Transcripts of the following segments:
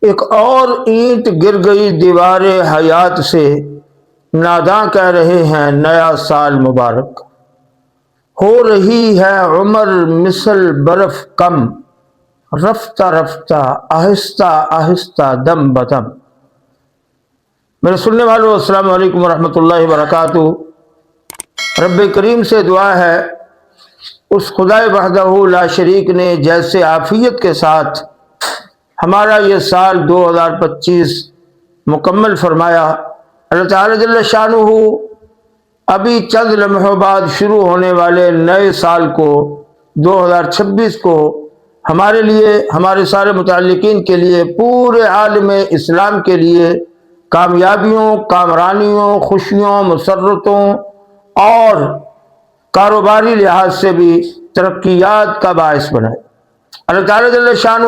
ایک اور اینٹ گر گئی دیوار حیات سے، ناداں کہہ رہے ہیں نیا سال مبارک۔ ہو رہی ہے عمر مثل برف کم، رفتہ رفتہ آہستہ آہستہ دم بدم۔ میرے سننے والوں السلام علیکم ورحمۃ اللہ وبرکاتہ۔ رب کریم سے دعا ہے اس خدائے وحدہ لا شریک نے جیسے عافیت کے ساتھ ہمارا یہ سال 2025 مکمل فرمایا، اللہ تعالی جل شانہ ابھی چند لمحوں بعد شروع ہونے والے نئے سال کو 2026 کو ہمارے لیے، ہمارے سارے متعلقین کے لیے، پورے عالم اسلام کے لیے کامیابیوں، کامرانیوں، خوشیوں، مسرتوں اور کاروباری لحاظ سے بھی ترقیات کا باعث بنائے۔ اللہ تعالی جل شانہ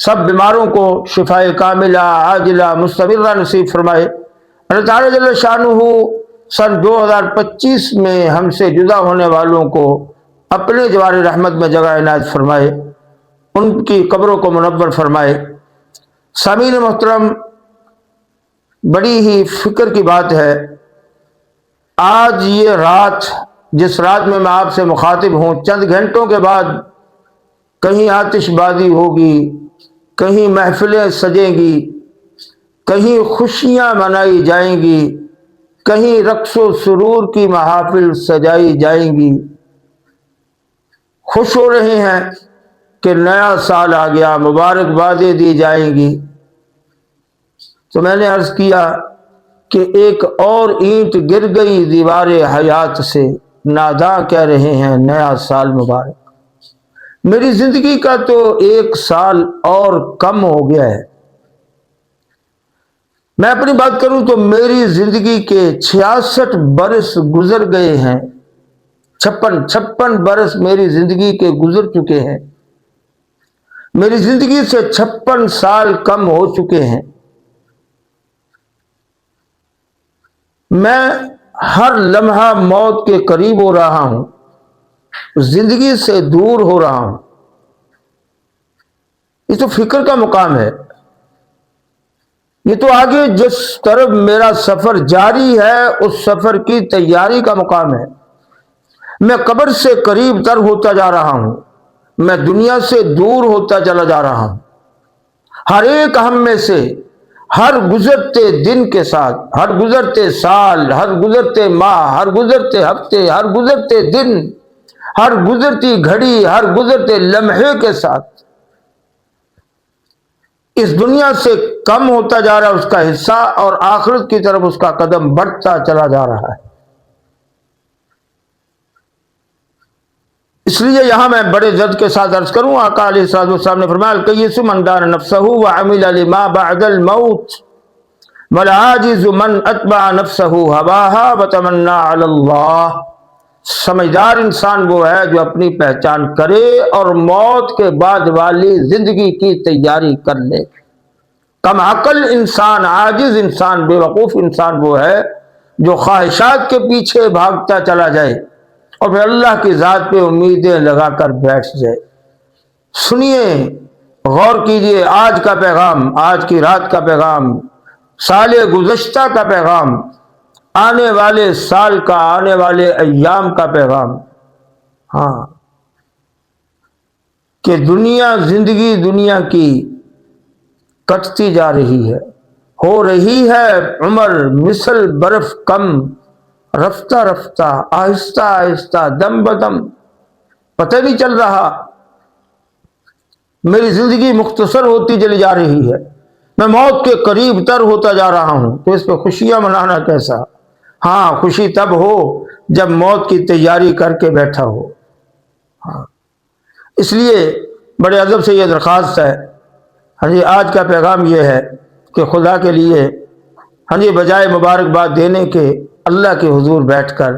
سب بیماروں کو شفائے کاملہ عاجلہ مستمرہ نصیب فرمائے۔ اللہ تعالی جل شانہ سن 2025 میں ہم سے جدا ہونے والوں کو اپنے جوار رحمت میں جگہ عنایت فرمائے، ان کی قبروں کو منور فرمائے۔ سامعین محترم، بڑی ہی فکر کی بات ہے، آج یہ رات، جس رات میں آپ سے مخاطب ہوں، چند گھنٹوں کے بعد کہیں آتش بازی ہوگی، کہیں محفلیں سجیں گی، کہیں خوشیاں منائی جائیں گی، کہیں رقص و سرور کی محافل سجائی جائیں گی۔ خوش ہو رہے ہیں کہ نیا سال آ گیا، مبارکبادیں دی جائیں گی۔ تو میں نے عرض کیا کہ ایک اور اینٹ گر گئی دیوار حیات سے، ناداں کہہ رہے ہیں نیا سال مبارک۔ میری زندگی کا تو ایک سال اور کم ہو گیا ہے۔ میں اپنی بات کروں تو میری زندگی کے 66 برس گزر گئے ہیں، 56 برس میری زندگی کے گزر چکے ہیں۔ میری زندگی سے 56 سال کم ہو چکے ہیں۔ میں ہر لمحہ موت کے قریب ہو رہا ہوں، زندگی سے دور ہو رہا ہوں۔ یہ تو فکر کا مقام ہے۔ یہ تو آگے جس طرف میرا سفر جاری ہے اس سفر کی تیاری کا مقام ہے۔ میں قبر سے قریب تر ہوتا جا رہا ہوں، میں دنیا سے دور ہوتا چلا جا رہا ہوں۔ ہر ایک ہم میں سے ہر گزرتے دن کے ساتھ، ہر گزرتے سال، ہر گزرتے ماہ، ہر گزرتے ہفتے، ہر گزرتے دن، ہر گزرتی گھڑی، ہر گزرتے لمحے کے ساتھ اس دنیا سے کم ہوتا جا رہا ہے اس کا حصہ، اور آخرت کی طرف اس کا قدم بڑھتا چلا جا رہا ہے۔ اس لیے یہاں میں بڑے جد کے ساتھ عرض کروں، آقا علیہ الصلوۃ والسلام نے فرمایا الکیس من دان نفسہ وعمل لما بعد الموت والعاجز من اتبع نفسہ ہواها وتمنى علی اللہ۔ سمجھدار انسان وہ ہے جو اپنی پہچان کرے اور موت کے بعد والی زندگی کی تیاری کر لے۔ کم عقل انسان، عاجز انسان، بے وقوف انسان وہ ہے جو خواہشات کے پیچھے بھاگتا چلا جائے اور پھر اللہ کی ذات پہ امیدیں لگا کر بیٹھ جائے۔ سنیے، غور کیجئے، آج کا پیغام، آج کی رات کا پیغام، سال گزشتہ کا پیغام، آنے والے سال کا، آنے والے ایام کا پیغام۔ ہاں، کہ دنیا، زندگی دنیا کی کٹتی جا رہی ہے، ہو رہی ہے عمر مثل برف کم، رفتہ رفتہ آہستہ آہستہ دم بدم، پتہ نہیں چل رہا۔ میری زندگی مختصر ہوتی چلی جا رہی ہے، میں موت کے قریب تر ہوتا جا رہا ہوں، تو اس پہ خوشیاں منانا کیسا؟ ہاں، خوشی تب ہو جب موت کی تیاری کر کے بیٹھا ہو۔ ہاں، اس لیے بڑے ادب سے یہ درخواست ہے، ہاں جی، آج کا پیغام یہ ہے کہ خدا کے لیے، ہاں جی، بجائے مبارکباد دینے کے اللہ کے حضور بیٹھ کر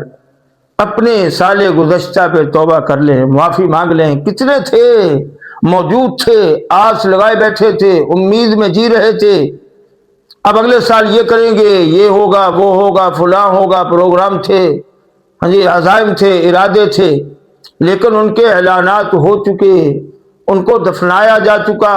اپنے سال گزشتہ پہ توبہ کر لیں، معافی مانگ لیں۔ کتنے تھے موجود تھے، آس لگائے بیٹھے تھے، امید میں جی رہے تھے، اب اگلے سال یہ کریں گے، یہ ہوگا، وہ ہوگا، فلاں ہوگا، پروگرام تھے، ہاں جی، عزائم تھے، ارادے تھے، لیکن ان کے اعلانات ہو چکے، ان کو دفنایا جا چکا،